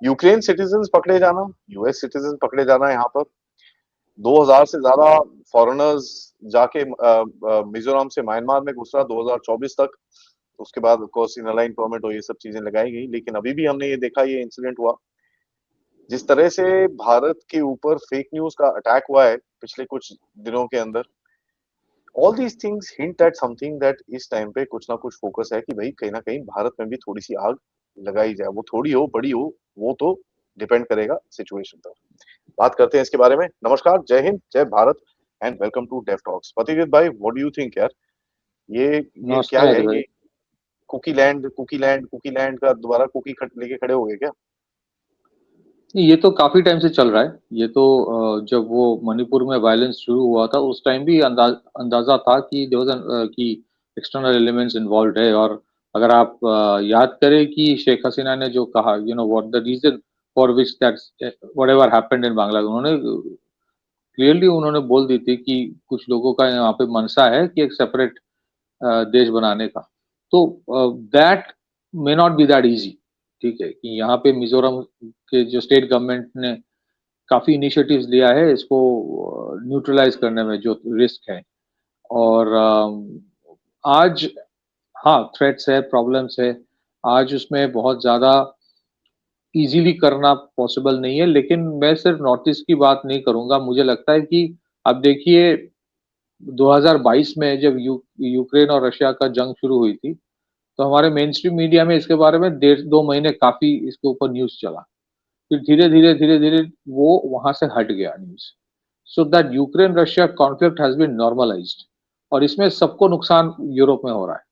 Ukraine citizen पकड़े जाना, US citizen पकड़े जाना, यहाँ पर 2000 से ज्यादा फॉरेनर्स जाके मिजोरम से म्यांमार में घुस रहा 2024 तक। उसके बाद of course in align permit और ये सब चीजें लगाई गई, लेकिन अभी भी हमने ये देखा, ये इंसिडेंट हुआ। जिस तरह से भारत के ऊपर फेक न्यूज का अटैक हुआ है पिछले कुछ दिनों के अंदर, all these things hint eight something that इस टाइम पे कुछ ना कुछ फोकस है कि भाई कहीं ना कहीं भारत में भी थोड़ी सी आग लगाई जाए। वो थोड़ी हो बड़ी हो वो तो डिपेंड करेगा सिचुएशन पर। बात करते हैं इसके बारे में। नमस्कार, जय हिंद, जय Bharat and welcome to Def Talks. पतिजीत भाई, व्हाट डू यू थिंक यार? ये क्या नमस्कार है अजय भाई। ये? कुकी लैंड का दोबारा कुकी लेके खड़े हो गए क्या? ये तो काफी टाइम से चल रहा है। ये तो जब वो मणिपुर में वायलेंस शुरू हुआ था उस टाइम भी अंदाजा था कि कि एक्सटर्नल एलिमेंट्स इन्वॉल्व है। और अगर आप याद करें कि शेख हसीना ने जो कहा, what the reason for which that's whatever happened in Bangladesh, उन्होंने क्लियरली उन्होंने बोल दी थी कि कुछ लोगों का यहाँ पे मनसा है कि एक सेपरेट देश बनाने का। तो that may not be that easy. ठीक है कि यहाँ पे मिजोरम के जो स्टेट गवर्नमेंट ने काफी इनिशिएटिव्स लिया है इसको न्यूट्रलाइज करने में जो रिस्क है। और आज हाँ, थ्रेट्स है, प्रॉब्लम्स है। आज उसमें बहुत ज्यादा इजीली करना पॉसिबल नहीं है, लेकिन मैं सिर्फ नॉर्थ ईस्ट की बात नहीं करूंगा। मुझे लगता है कि अब देखिए 2022 में जब यूक्रेन और रशिया का जंग शुरू हुई थी, तो हमारे मेन स्ट्रीम मीडिया में इसके बारे में 1.5-2 महीने काफी इसके ऊपर न्यूज चला। फिर धीरे धीरे वो वहां से हट गया news. So that Ukraine Russia conflict has been normalised, और इसमें सबको नुकसान यूरोप में हो रहा है।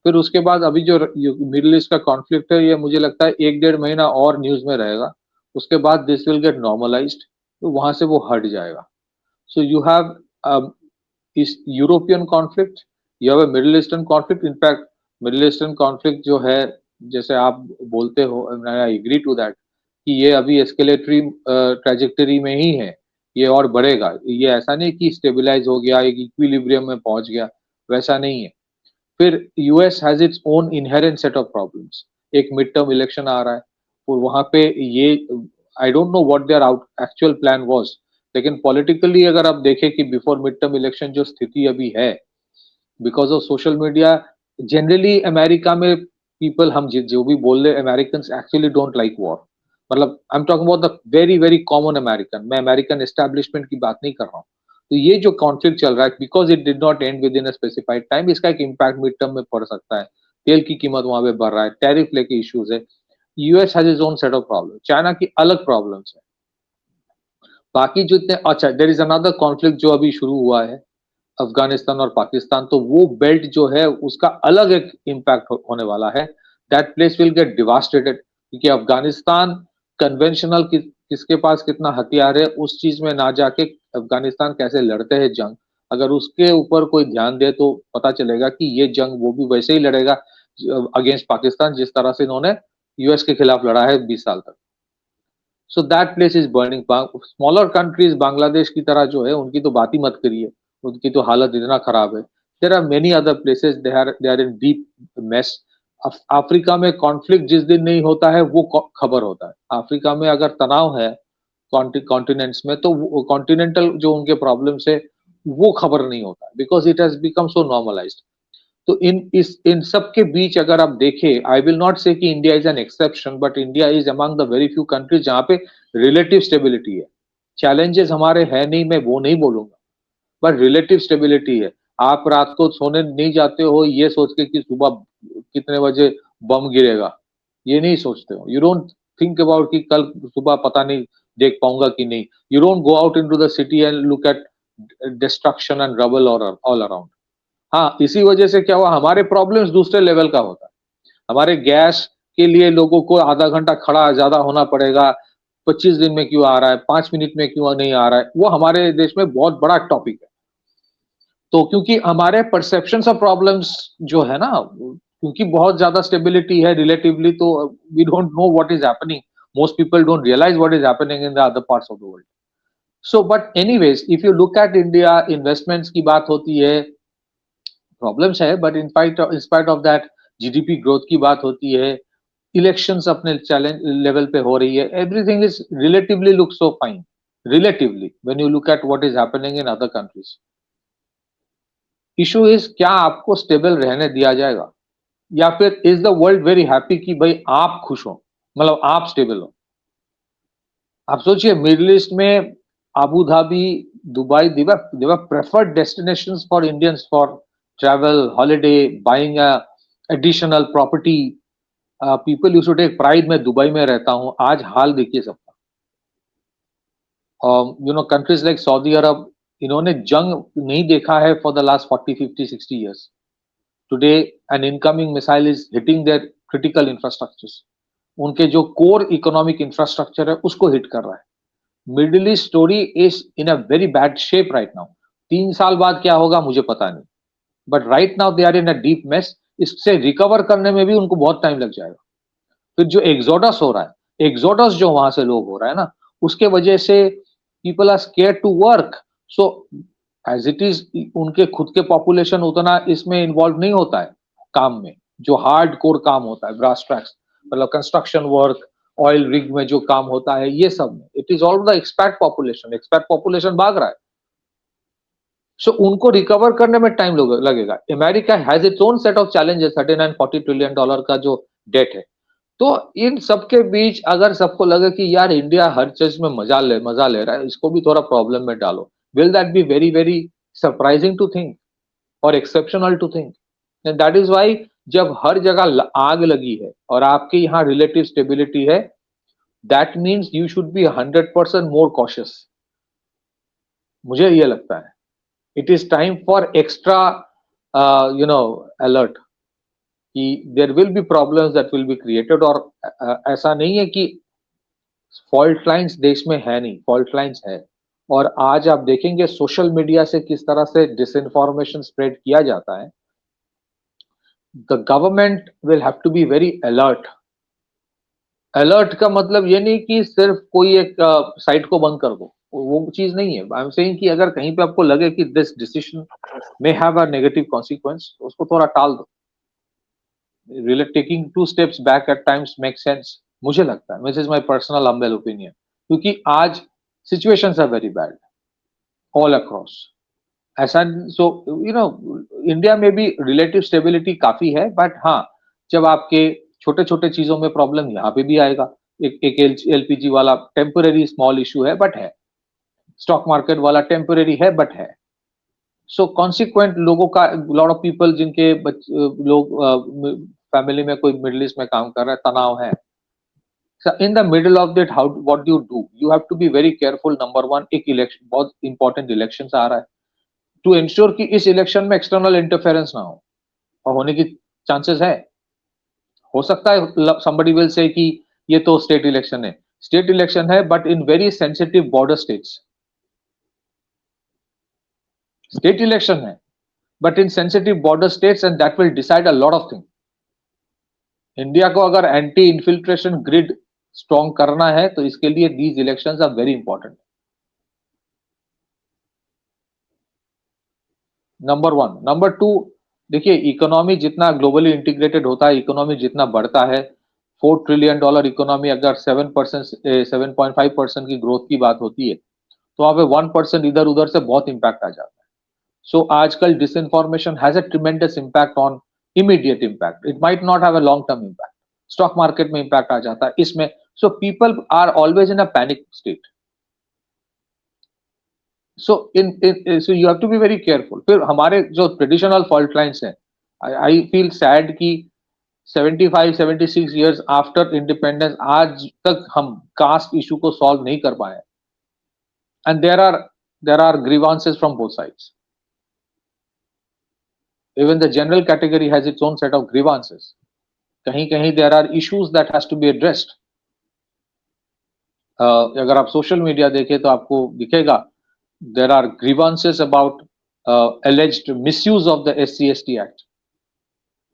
फिर उसके बाद अभी जो मिडिल ईस्ट का कॉन्फ्लिक्ट है, ये मुझे लगता है 1-1.5 महीना और न्यूज में रहेगा। उसके बाद दिस विल गेट नॉर्मलाइज्ड, तो वहां से वो हट जाएगा। सो यू हैव इस European conflict, you have a middle eastern conflict. In fact middle eastern conflict जो है, जैसे आप बोलते हो, आई एग्री टू दैट कि ये अभी एस्केलेटरी ट्रेजेक्टरी में ही है। ये और बढ़ेगा। ये ऐसा नहीं कि स्टेबलाइज हो गया, एक इक्विलिब्रियम में पहुंच गया, वैसा नहीं है। फिर US has its own inherent set of problems. एक मिड टर्म इलेक्शन आ रहा है और वहां पे ये, I don't know what their out actual plan was, लेकिन पॉलिटिकली अगर आप देखें कि बिफोर मिड टर्म इलेक्शन जो स्थिति अभी है, because of social media, generally America में पीपल, हम जो भी बोल रहे, American actually don't like war. मतलब I am talking about the very very common American, मैं अमेरिकन एस्टेब्लिशमेंट की बात नहीं कर रहा हूँ। तो ये जो कॉन्फ्लिक्ट चल रहा है, because it did not and with in a specified time, इसका एक इम्पैक्ट मिड टर्म में पड़ सकता है। तेल की कीमत वहां पे बढ़ रहा है, टैरिफ लेके इश्यूज है। US has is own set of problem, China की अलग प्रॉब्लम्स है। बाकी जितने, अच्छा, देयर इज अनदर कॉन्फ्लिक्ट जो अभी शुरू हुआ है, अफगानिस्तान और पाकिस्तान। तो वो बेल्ट जो है उसका अलग एक इम्पैक्ट होने वाला है। That place will get devastated, क्योंकि अफगानिस्तान कन्वेंशनल किसके पास कितना हथियार है उस चीज में ना जाके अफगानिस्तान कैसे लड़ते हैं जंग, अगर उसके ऊपर कोई ध्यान दे तो पता चलेगा कि ये जंग वो भी वैसे ही लड़ेगा अगेंस्ट पाकिस्तान जिस तरह से इन्होंने यूएस के खिलाफ लड़ा है 20 साल तक। So that place is burning. Smaller countries Bangladesh की तरह जो है उनकी तो बात ही मत करिए, उनकी तो हालत इतना खराब है। There are many other places, they are in deep mess. Africa में कॉन्फ्लिक्ट जिस दिन नहीं होता है वो खबर होता है। अफ्रीका में अगर तनाव है कॉन्टिनेंट्स में, तो कॉन्टिनेंटल जो उनके प्रॉब्लम्स है वो खबर नहीं होता, because it has become so normalized. तो इन सब के बीच अगर आप देखें, आई विल नॉट से कि India is an exception, but India is among the very few countries जहां पे रिलेटिव स्टेबिलिटी है। चैलेंजेस हमारे है नहीं, मैं वो नहीं बोलूंगा, बट रिलेटिव स्टेबिलिटी है। आप रात को सोने नहीं जाते हो ये सोच के कि सुबह कितने बजे बम गिरेगा, ये नहीं सोचते हो। यू डोंट थिंक अबाउट कि कल सुबह पता नहीं देख पाऊंगा कि नहीं। You don't go out into the city and look at destruction and rubble all around. हाँ, इसी वजह से क्या हुआ, हमारे प्रॉब्लम्स दूसरे लेवल का होता है। हमारे गैस के लिए लोगों को आधा घंटा खड़ा ज्यादा होना पड़ेगा, 25 दिन में क्यों आ रहा है, 5 मिनट में क्यों नहीं आ रहा है, वो हमारे देश में बहुत बड़ा टॉपिक है। तो क्योंकि हमारे परसेप्शन ऑफ प्रॉब्लम्स जो है ना, क्योंकि बहुत ज्यादा स्टेबिलिटी है रिलेटिवली, तो we don't know what is happening. Most people don't realize what is happening in the other parts of the world. So but anyways, if you look at India, investments की बात होती है, problems है, but in spite of that GDP growth की बात होती है। Elections अपने चैलेंज लेवल पे हो रही है, everything is relatively look so fine, relatively when you look at what is happening in other countries. Issue is क्या आपको स्टेबल रहने दिया जाएगा, या फिर is the world very happy कि भाई आप खुश हो, मतलब आप स्टेबल हो। आप सोचिए मिडिल ईस्ट में Abu Dhabi, Dubai, they were preferred destinations for Indians for travel, holiday, buying a additional property. People used to take pride, मैं दुबई में रहता हूं, आज हाल देखिए सबका। कंट्रीज लाइक सऊदी अरब, इन्होंने जंग नहीं देखा है for the last 40, 50, 60 years. Today an incoming missile is hitting their critical infrastructures. उनके जो कोर इकोनॉमिक इंफ्रास्ट्रक्चर है उसको हिट कर रहा है। Middle east story is in a very bad shape right now. 3 साल बाद क्या होगा मुझे पता नहीं, but right now they are in a deep mess. इससे रिकवर करने में भी उनको बहुत टाइम लग जाएगा। फिर जो एग्जोडस हो रहा है, एग्जोडस जो वहां से लोग हो रहा है ना, उसके वजह से people are scared to work. So as it is उनके खुद के पॉपुलेशन उतना इसमें इन्वॉल्व नहीं होता है काम में, जो हार्ड कोर काम होता है, ब्रास ट्रैक्स, मतलब कंस्ट्रक्शन वर्क, ऑयल रिग में जो काम होता है, ये सब में it is all the expat population. Expat population भाग रहा है, सो उनको रिकवर करने में टाइम लगेगा। America has its own set of challenges, $39-40 trillion का जो डेट है। तो इन सबके बीच अगर सबको लगे कि यार इंडिया हर चीज में मजा ले रहा है, इसको भी थोड़ा प्रॉब्लम में डालो, will that be very very surprising to think और exceptional to think. And that is why जब हर जगह आग लगी है और आपके यहाँ रिलेटिव स्टेबिलिटी है, that means you should be 100% more cautious. मुझे ये लगता है it is time for extra alert कि there will be problems that will be created. और ऐसा नहीं है कि फॉल्ट लाइंस देश में है नहीं, फॉल्ट लाइंस है। और आज आप देखेंगे सोशल मीडिया से किस तरह से डिसइंफॉर्मेशन स्प्रेड किया जाता है। The government will have to be very alert. Alert का मतलब ये नहीं कि सिर्फ कोई एक साइट को बंद कर दो, वो चीज नहीं है। आई एम सेइंग कि अगर कहीं पे आपको लगे कि this decision may have a negative consequence, उसको थोड़ा टाल दो। Really taking 2 steps back at times make sense, मुझे लगता है। This is my personal humble opinion, क्योंकि आज situations are very bad all across. ऐसा सो इंडिया में भी रिलेटिव स्टेबिलिटी काफी है, बट हाँ, जब आपके छोटे छोटे चीजों में प्रॉब्लम यहाँ पे भी आएगा। एक एलपीजी वाला टेम्पररी स्मॉल इशू है बट है, स्टॉक मार्केट वाला टेम्पररी है बट है। सो कॉन्सिक्वेंट लोगों का, लॉट ऑफ पीपल जिनके लोग फैमिली में कोई मिडिल ईस्ट में काम कर रहा है, तनाव है। In the middle of that how what do you have to be very careful. Number 1, एक इलेक्शन, बहुत इंपॉर्टेंट इलेक्शन आ रहा है, टू इंश्योर कि इस इलेक्शन में एक्सटर्नल इंटरफेरेंस ना हो, और होने की चांसेस है। हो सकता है somebody will say कि ये तो स्टेट इलेक्शन है, स्टेट इलेक्शन है but in very sensitive border states. State election है but in sensitive border states, and that will decide a lot of thing. India को अगर एंटी इन्फिल्ट्रेशन ग्रिड स्ट्रॉन्ग करना है तो इसके लिए these elections are very important. Number 1। Number 2, देखिए economy जितना ग्लोबली इंटीग्रेटेड होता है, इकोनॉमी जितना बढ़ता है, $4 ट्रिलियन इकोनॉमी अगर 7.5% की ग्रोथ की बात होती है, तो वहां पे 1% इधर उधर से बहुत इंपैक्ट आ जाता है। सो आजकल disinformation has a tremendous impact on immediate impact, it might not have a long term impact. Stock market में इंपैक्ट आ जाता है इसमें। So people are always in a panic state. So so you have to be very careful. फिर हमारे जो traditional fault lines हैं, I feel sad कि 75-76 years आफ्टर इंडिपेंडेंस आज तक हम कास्ट इशू को सॉल्व नहीं कर पाए। And there are grievances from both sides. Even the general category has its own set of grievances. कहीं कहीं there are issues that has to be addressed. अगर आप सोशल मीडिया देखें तो आपको दिखेगा there are grievances about alleged misuse of the SC/ST Act.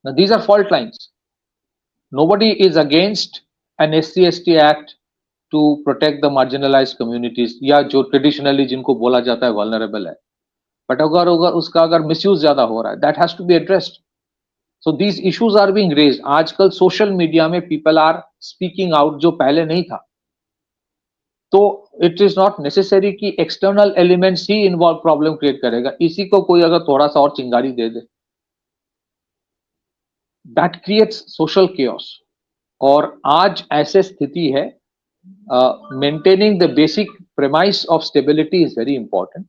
Now these are fault lines. Nobody is against an SC/ST Act to protect the marginalized communities, या जो traditionally जिनको बोला जाता है vulnerable है। बट अगर उसका अगर मिसयूज ज्यादा हो रहा है, that has to be addressed. So these issues are being raised. आजकल सोशल मीडिया में people are speaking out जो पहले नहीं था. तो इट इज नॉट नेसेसरी कि एक्सटर्नल एलिमेंट्स ही इन्वॉल्व प्रॉब्लम क्रिएट करेगा. इसी को कोई अगर थोड़ा सा और चिंगारी दे दे, दैट क्रिएट्स सोशल केओस. और आज ऐसे स्थिति है, maintaining the basic premise of stability is very important.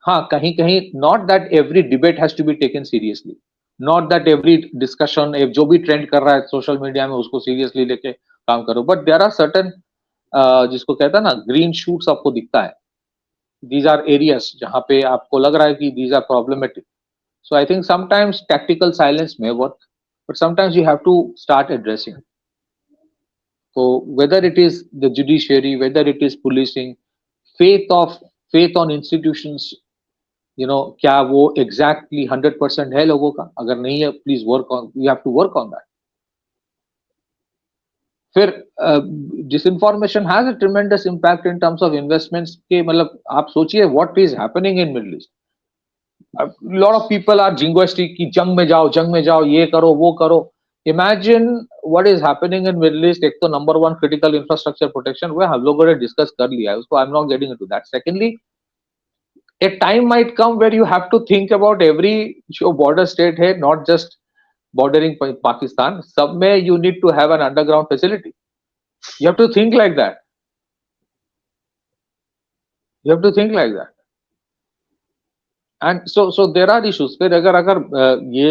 हाँ, कहीं कहीं not that every debate has to be taken seriously, not that every discussion जो भी ट्रेंड कर रहा है सोशल मीडिया में उसको सीरियसली लेके काम करो, बट देयर आर सर्टेन जिसको कहता है ना ग्रीन शूट्स आपको दिखता है. दीज आर एरियाज जहां पे आपको लग रहा है कि these are problematic. So I think sometimes tactical silence may work, but sometimes you have to start addressing. So whether it is the judiciary, whether it is policing, faith on institutions, क्या वो exactly 100% है लोगों का? अगर नहीं है, please you have to work on that. फिर disinformation has a tremendous impact in terms of investments के. मतलब आप सोचिए what is happening in middle east. Lot of people are jingoistic कि जंग में जाओ, ये करो वो करो. Imagine what is happening in middle east. एक तो नंबर 1 क्रिटिकल इंफ्रास्ट्रक्चर प्रोटेक्शन, वो हम लोगों ने डिस्कस कर लिया है उसको. I am not getting into that. Secondly, a time might come where you have to think about every जो border state है, not just bordering Pakistan, सब में you need to have an underground facility. You have to think like that. You have to think like that. And so there are issues. फिर अगर ये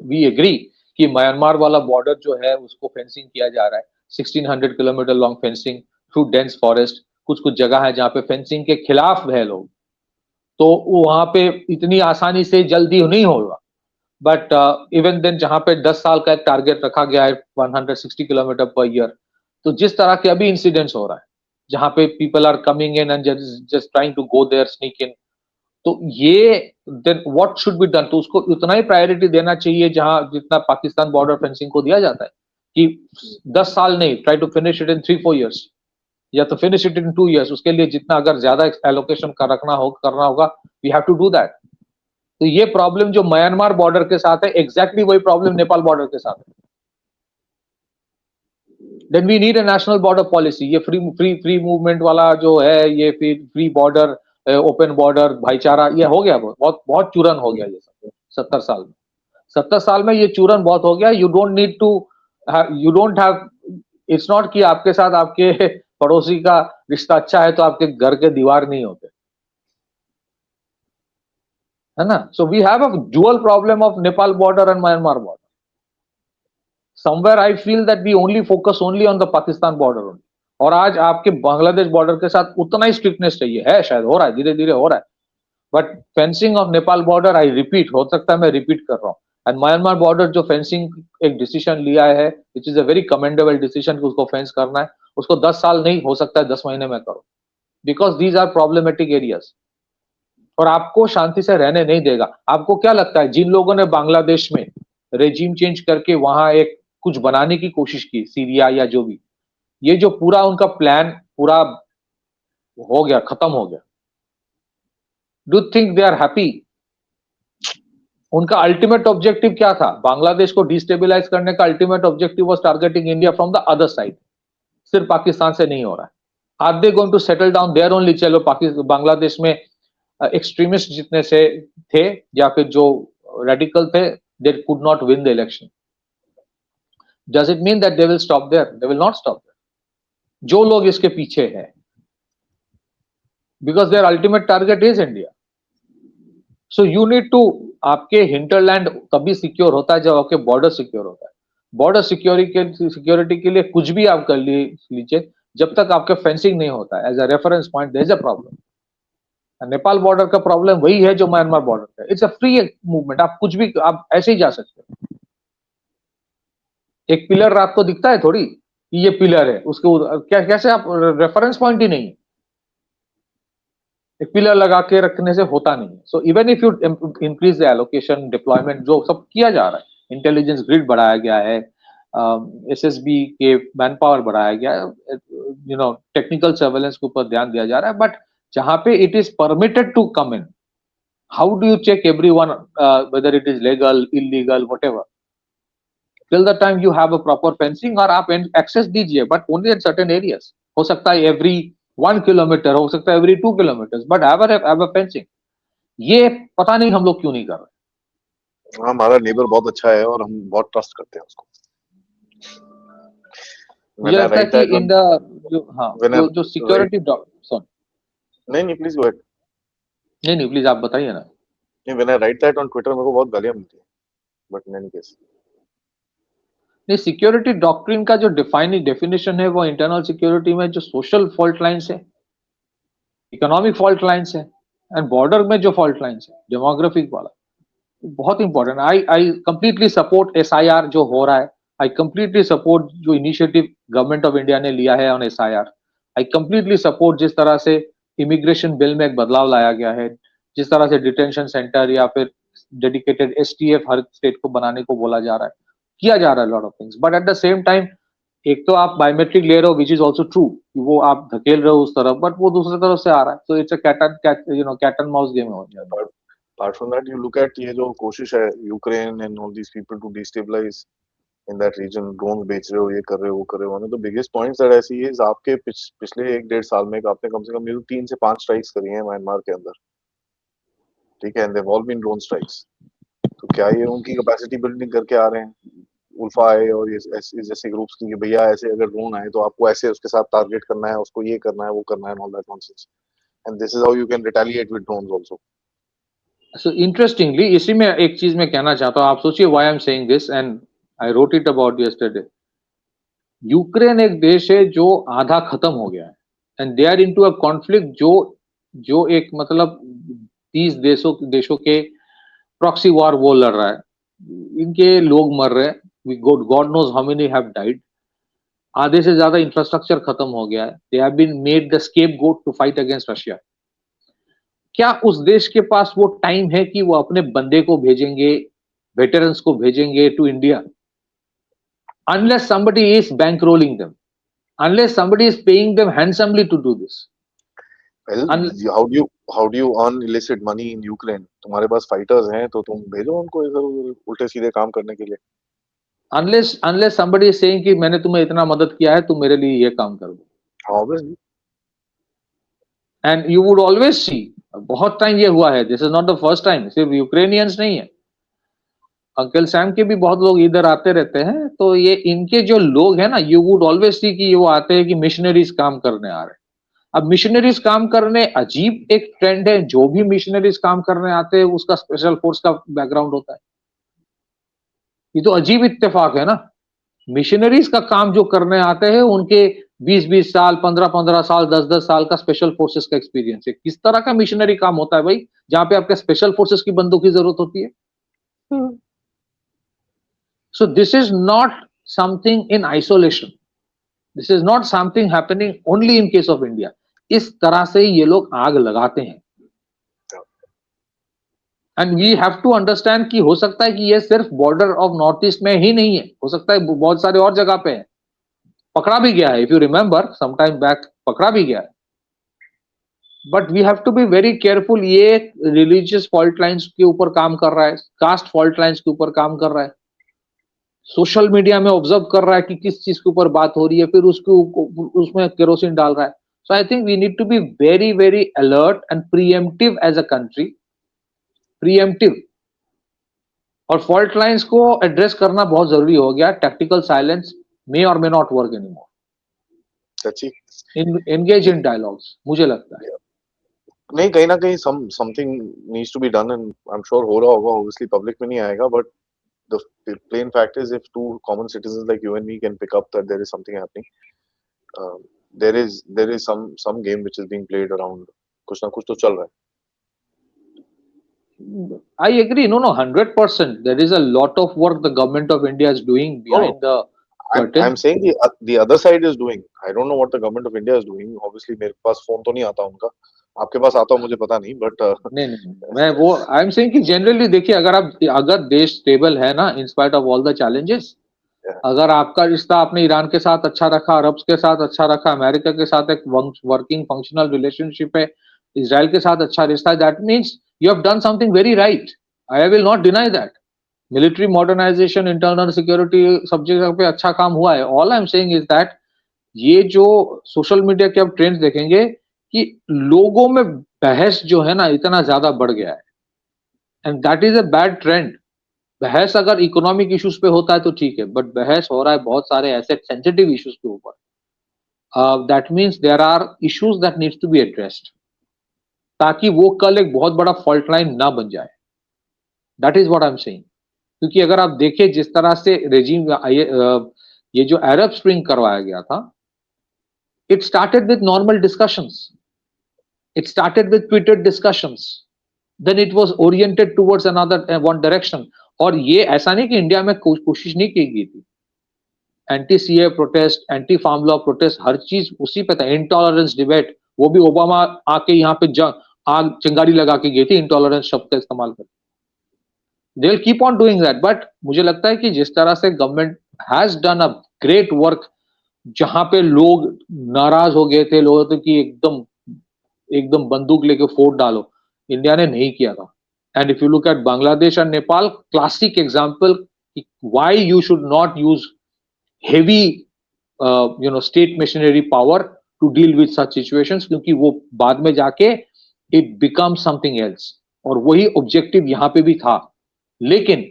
we agree कि Myanmar वाला border जो है उसको फेंसिंग किया जा रहा है, 1600 kilometre long fencing through dense forest. कुछ जगह है जहाँ पे फेंसिंग के खिलाफ है लोग, तो वहां पे इतनी आसानी से जल्दी नहीं होगा. बट इवन देन जहां पे 10 साल का एक टारगेट रखा गया है 160 किलोमीटर पर ईयर, तो जिस तरह के अभी इंसिडेंट्स हो रहा है जहां पे people are coming in and just trying to go there, sneak in, तो ये then what should be done. तो उसको उतना ही प्रायोरिटी देना चाहिए जहां जितना पाकिस्तान बॉर्डर फेंसिंग को दिया जाता है कि 10 साल नहीं, try to finish it in 3-4 years या तो फिनिश इट इन 2 इयर्स. उसके लिए जितना अगर ज्यादा एलोकेशन करना होगा, we have to do that. तो ये प्रॉब्लम जो म्यांमार बॉर्डर के साथ है, एग्जैक्टली वही प्रॉब्लम नेपाल बॉर्डर के साथ है. Then we need a national border policy. ये फ्री मूवमेंट वाला जो है, ये फ्री बॉर्डर, ओपन बॉर्डर, भाईचारा, ये हो गया बहुत चूरन हो गया ये सब 70 साल में ये चूरन बहुत हो गया. You don't have it's not कि आपके साथ आपके पड़ोसी का रिश्ता अच्छा है तो आपके घर के दीवार नहीं होते, है ना. So we have a dual problem of Nepal border and Myanmar border. Somewhere I feel that we only focus only on the Pakistan border only. और आज आपके बांग्लादेश बॉर्डर के साथ उतना ही स्ट्रिक्टनेस चाहिए है, शायद हो रहा है, धीरे धीरे हो रहा है. But fencing of Nepal border, I repeat, हो सकता है मैं रिपीट कर रहा हूँ, एंड म्यांमार बॉर्डर जो फेंसिंग एक डिसीजन लिया है, which is a very commendable decision कि उसको फेंस करना है, उसको 10 साल नहीं, हो सकता है 10 महीने में करो, because these are problematic areas. और आपको शांति से रहने नहीं देगा. आपको क्या लगता है, जिन लोगों ने बांग्लादेश में रेजिम चेंज करके वहां एक कुछ बनाने की कोशिश की, सीरिया या जो भी, ये जो पूरा उनका प्लान पूरा हो गया, खत्म हो गया, do think they are happy? उनका अल्टीमेट ऑब्जेक्टिव क्या था? बांग्लादेश को डिस्टेबलाइज करने का ultimate objective was targeting India from the other side. सिर्फ पाकिस्तान से नहीं हो रहा है. Are they going to settle down there only? चलो बांग्लादेश में एक्सट्रीमिस्ट जितने से थे या फिर जो रेडिकल थे, they could not win the election. Does it mean that they will stop there? They will not stop there. जो लोग इसके पीछे हैं, because their ultimate target is India. So you need to, आपके हिंटरलैंड तभी secure होता है जब आपके बॉर्डर सिक्योर होता है. बॉर्डर सिक्योरिटी के लिए कुछ भी आप कर लीजिए, जब तक आपका फेंसिंग नहीं होता है as a reference point, there is a problem. Nepal border का प्रॉब्लम वही है जो म्यांमार बॉर्डर का. It's a free movement. आप कुछ भी, आप ऐसे ही जा सकते हो. एक पिलर आपको दिखता है थोड़ी ये पिलर है, उसके कैसे आप, रेफरेंस पॉइंट ही नहीं है. एक पिलर लगा के रखने से होता नहीं है. So even if you increase the allocation, deployment जो सब किया जा रहा है, इंटेलिजेंस ग्रिड बढ़ाया गया है, एसएसबी के मैन पावर बढ़ाया गया है, टेक्निकल सर्वेलेंस के ऊपर ध्यान दिया जा रहा है, बट जहां पे it is permitted to come in, How do you check everyone, whether it is legal, illegal, whatever? Till the time you have a proper fencing, और आप access दीजिए, but only in certain areas. हो सकता है every 1 kilometer, हो सकता है every 2 kilometers, but have a fencing. ये पता नहीं हम लोग क्यों नहीं कर रहे। हमारा नेबर बहुत अच्छा है और हम बहुत ट्रस्ट करते हैं उसको। मुझे लगता है कि इन द जो सिक्योरिटी सॉरी नहीं प्लीज गो अहेड। नहीं प्लीज आप बताइए ना। नहीं, when I right that on Twitter मेरे को बहुत गालियां मिलती है, बट इन एनी केस नहीं, सिक्योरिटी डॉक्ट्रिन का जो डेफिनेशन है वो इंटरनल सिक्योरिटी में जो सोशल फॉल्ट लाइंस है, इकोनॉमिक फॉल्ट लाइंस है, एंड बॉर्डर में जो फॉल्ट लाइंस है, डेमोग्राफिक वाला, बहुत important. I completely support SIR जो हो रहा है। आई कंप्लीटली सपोर्ट जो इनिशिएटिव गवर्नमेंट ऑफ इंडिया ने लिया है on SIR। I completely support जिस तरह से इमिग्रेशन बिल में एक बदलाव लाया गया है, जिस तरह से डिटेंशन सेंटर या फिर डेडिकेटेड STF हर स्टेट को बनाने को बोला जा रहा है, किया जा रहा है lot of things. But at the same time एक तो आप बायोमेट्रिक ले रहे हो, विच इज ऑल्सो ट्रू, वो आप धकेल रहे हो उस तरफ, बट वो दूसरी तरफ से आ रहा है। So it's a cat and mouse game हो जाता है। Apart from that, you look at ये जो कोशिश है Ukraine and all these people to destabilize in that region, drone बेच रहे हो, ये कर रहे हो, वो कर रहे हो, तो बिगेस्ट पॉइंट्स दैट ऐसी है आपके पिछले 1-1.5 साल में आपने कम से कम 3 से 5 स्ट्राइक्स करी हैं म्यांमार के अंदर, ठीक है, and they all been drone strikes. तो क्या ये उनकी कैपेसिटी बिल्डिंग करके आ रहे हैं उल्फा आए और ये ऐसे जैसे ग्रुप्स की भैया ऐसे अगर ड्रोन आए तो आपको ऐसे उसके साथ टारगेट करना है, उसको ये करना है, वो करना है, all that nonsense, and this is how you can retaliate with drones also. So interestingly इसी में एक चीज मैं कहना चाहता हूं, आप सोचिए why I am saying this and I wrote it about yesterday. Ukraine एक देश है जो आधा खत्म हो गया है, and they are into a conflict जो एक मतलब 30 देशों के प्रॉक्सी वॉर वो लड़ रहा है। इनके लोग मर रहे हैं, God knows how many have died. आधे से ज्यादा इंफ्रास्ट्रक्चर खत्म हो गया है। They have been made the scapegoat to fight against Russia. क्या उस देश के पास वो टाइम है कि वो अपने बंदे को भेजेंगे, वेटरन्स को भेजेंगे to India? Unless somebody is bankrolling them, unless somebody is paying them handsomely to do this. Well, how do you earn illicit money in Ukraine? तुम्हारे पास फाइटर्स हैं तो तुम भेजो उनको इधर उधर उल्टे सीधे काम करने के लिए। Unless somebody is saying कि मैंने तुम्हें इतना मदद किया है, तुम मेरे लिए ये काम कर दो। Obviously. And you would always see, बहुत टाइम ये हुआ है, this is not the first time, सिर्फ यूक्रेनियंस नहीं है, अंकल सैम के भी बहुत लोग इधर आते रहते हैं। तो ये इनके जो लोग हैं ना, यू वुड ऑलवेज सी कि वो आते हैं कि मिशनरीज काम करने आ रहे हैं। अब मिशनरीज काम करने अजीब एक ट्रेंड है, जो भी मिशनरीज काम करने आते हैं उसका स्पेशल फोर्स का बैकग्राउंड होता है। ये तो अजीब इत्तेफाक है ना। मिशनरीज का काम जो करने आते हैं उनके 20-20 साल, 15-15 साल, 10-10 साल का स्पेशल फोर्सेस का एक्सपीरियंस है। किस तरह का मिशनरी काम होता है भाई, जहां पे आपके स्पेशल फोर्सेस की बंदों की जरूरत होती है? So this is not something in isolation. This is not something happening only in case of India. इस तरह से ये लोग आग लगाते हैं। And we have to understand कि हो सकता है कि ये सिर्फ बॉर्डर ऑफ नॉर्थ ईस्ट में ही नहीं है, हो सकता है बहुत सारे और जगह पे है। पकड़ा भी गया है, if you remember some time back पकड़ा भी गया है। But we have to be very careful. ये रिलीजियस फॉल्ट लाइंस के ऊपर काम कर रहा है, कास्ट फॉल्ट लाइंस के ऊपर काम कर रहा है, सोशल मीडिया में ऑब्जर्व कर रहा है कि किस चीज के ऊपर बात हो रही है, फिर उसमें केरोसिन डाल रहा है। So I think we need to be very very alert and preemptive as a country, preemptive. और फॉल्ट लाइंस को एड्रेस करना बहुत जरूरी हो गया। टैक्टिकल साइलेंस मे और may not work anymore. Engage in dialogues, मुझे लगता है। नहीं, कहीं ना कहीं something needs to be done, and I am sure हो रहा होगा। ऑब्वियसली पब्लिक में नहीं आएगा, but the plain fact is if two common citizens like you and me can pick up that there is something happening, there is some game which is being played around, कुछ ना कुछ तो चल रहा है। I agree, no 100%. There is a lot of work the government of India is doing behind the curtain. I'm saying the other side is doing. I don't know what the government of India is doing. Obviously मेरे पास phone तो नहीं आता उनका, आपके पास आता हो मुझे पता नहीं, बट नहीं मैं वो आई एम सेइंग कि जनरली देखिए, अगर देश स्टेबल है ना, इन spite of all the challenges, अगर आपका रिश्ता आपने ईरान के साथ अच्छा रखा, अरब के साथ अच्छा रखा, अमेरिका के साथ एक वर्किंग फंक्शनल रिलेशनशिप है, इजराइल के साथ अच्छा रिश्ता है, that means you have done something very right. I will not deny that. Military modernization, internal security सब जगह पे अच्छा काम हुआ है. All I'm saying is that ये जो सोशल मीडिया के आप ट्रेंड्स देखेंगे कि लोगों में बहस जो है ना इतना ज्यादा बढ़ गया है, and that is a bad trend. बहस अगर इकोनॉमिक इश्यूज पे होता है तो ठीक है, बट बहस हो रहा है बहुत सारे एसेट सेंसिटिव इश्यूज के ऊपर. That means there are issues that needs to be addressed, ताकि वो कल एक बहुत बड़ा फॉल्ट लाइन ना बन जाए. That is what I am saying. क्योंकि अगर आप देखें जिस तरह से रेजिम ये जो अरब स्प्रिंग करवाया गया था, it started with normal discussions, it started with tweeted discussions, then it was oriented towards another one direction. और ये ऐसा नहीं कि इंडिया में कोशिश नहीं की गई थी. Anti CA protest, anti farm law protest, हर चीज उसी पे था. इंटॉलरेंस डिबेट, वो भी ओबामा आके यहाँ पे आग चिंगारी लगा के गई थी इंटॉलरेंस शब्द का इस्तेमाल कर. They will keep on doing that. But मुझे लगता है कि जिस तरह से government has done a great work, जहां पे लोग नाराज हो गए थे, लोगों थे कि एकदम एकदम बंदूक लेके फोड़ डालो, इंडिया ने नहीं किया था. And if you look at Bangladesh and Nepal, classic example why you should not use heavy state machinery power to deal with such situations, क्योंकि वो बाद में जाके इट बिकम समथिंग एल्स. और वही ऑब्जेक्टिव यहां पे भी था. लेकिन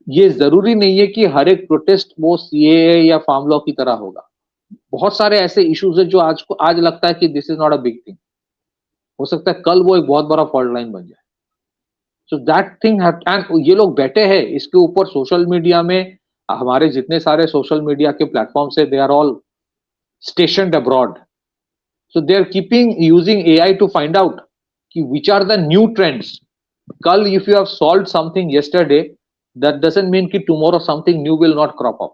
ये जरूरी नहीं है कि हर एक प्रोटेस्ट वो सीएए या फार्म लॉ की तरह होगा. बहुत सारे ऐसे इश्यूज है जो आज लगता है कि this is not a big thing, हो सकता है कल वो एक बहुत बड़ा फॉल्ट लाइन बन जाए. सो दैट थिंग, एंड ये लोग बैठे हैं इसके ऊपर सोशल मीडिया में. हमारे जितने सारे सोशल मीडिया के प्लेटफॉर्म्स है, they are all stationed abroad. So they are keeping using AI to find out कि which are the new trends. कल if you have solved something yesterday, that doesn't mean कि tomorrow something new will not crop up.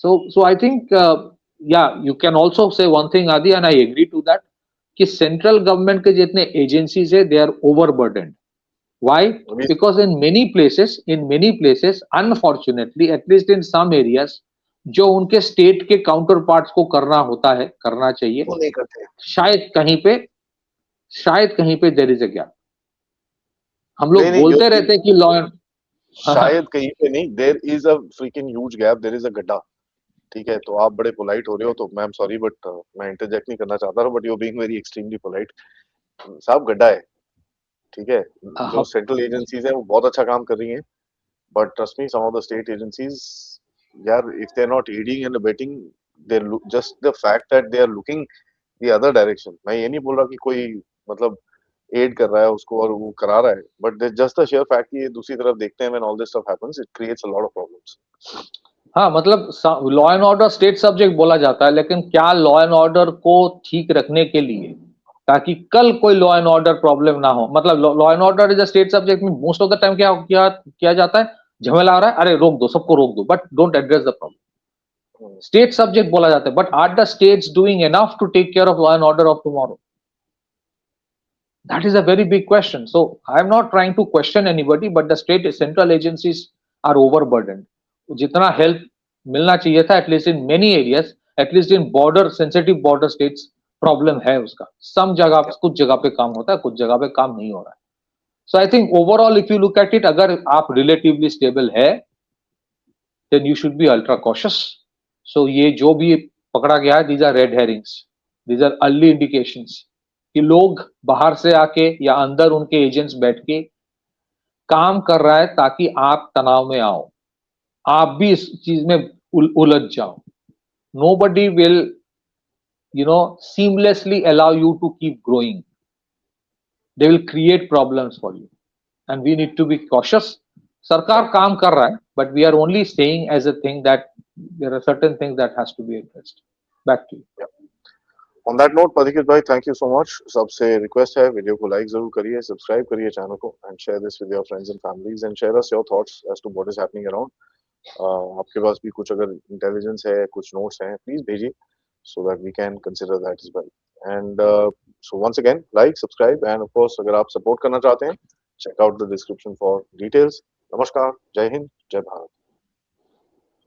So I think yeah, you can also say one thing, Adi, and I agree to that, कि central government के जितने agencies है, they are overburdened. Why? Because in many places unfortunately, at least in some areas, जो उनके state के counterparts को करना होता है, करना चाहिए, वो नहीं करते. शायद कहीं पे there is a gap. हम लोग बोलते रहते हैं कि लॉ एंड, शायद कहीं पे नहीं, there is a freaking huge gap, there is a गड्ढा. ठीक है, तो आप बड़े पोलाइट हो रहे हो, तो मैं एम सॉरी बट मैं इंटरजेक्ट नहीं करना चाहता हूं, but you are being very extremely polite. साहब गड्ढा है. ठीक है, जो सेंट्रल एजेंसीज है वो बहुत अच्छा काम कर रही हैं, but trust me some of the state agencies, यार, if they are not leading and abetting, they just the fact that they are looking the other direction. मैं ये नहीं बोल रहा कि कोई मतलब एड कर रहा है उसको और वो करा रहा है, but just the share fact कि ये दूसरी तरफ देखते हैं, when all this stuff happens, it creates a lot of problems. हाँ, मतलब law and order state subject बोला जाता है, लेकिन क्या लॉ एंड ऑर्डर को ठीक रखने के लिए, ताकि कल कोई लॉ एंड ऑर्डर प्रॉब्लम ना हो, मतलब law and order is a state subject में मोस्ट ऑफ द टाइम क्या किया जाता है, झमेला आ रहा है, अरे रोक दो, सबको रोक दो, but don't address the problem. State subject बोला जाता है, but are the states doing enough to take care of law and order of tomorrow? That is a very big question. So I am not trying to question anybody, but the state central agencies are overburdened. जितना help मिलना चाहिए था, at least in many areas, at least in border sensitive border states, problem है उसका. Some जगह, कुछ जगह पे काम होता है, कुछ जगह पे काम नहीं हो रहा है. So I think overall, if you look at it, अगर आप relatively stable है, then you should be ultra cautious. So ये जो भी पकड़ा गया है, these are red herrings, these are early indications कि लोग बाहर से आके या अंदर उनके एजेंट्स बैठ के काम कर रहा है ताकि आप तनाव में आओ, आप भी इस चीज में उलझ जाओ. Nobody will, seamlessly allow you to keep growing. They will create problems for you, and we need to be cautious. सरकार काम कर रहा है, but we are only saying as a thing that there are certain things that has to be addressed. Back to you. Yeah. On that note, Padikit bhai, thank you so much. सबसे request है, video को like जरूर करिए, subscribe करिए channel को, and share this with your friends and families, and share us your thoughts as to what is happening around. आपके पास भी कुछ अगर इंटेलिजेंस है, कुछ नोट्स हैं, प्लीज भेजिए, so that we can consider that as well. And so once again, like, subscribe, and of course, अगर आप support करना चाहते हैं, check out the description for details. नमस्कार, जय हिंद, जय भारत.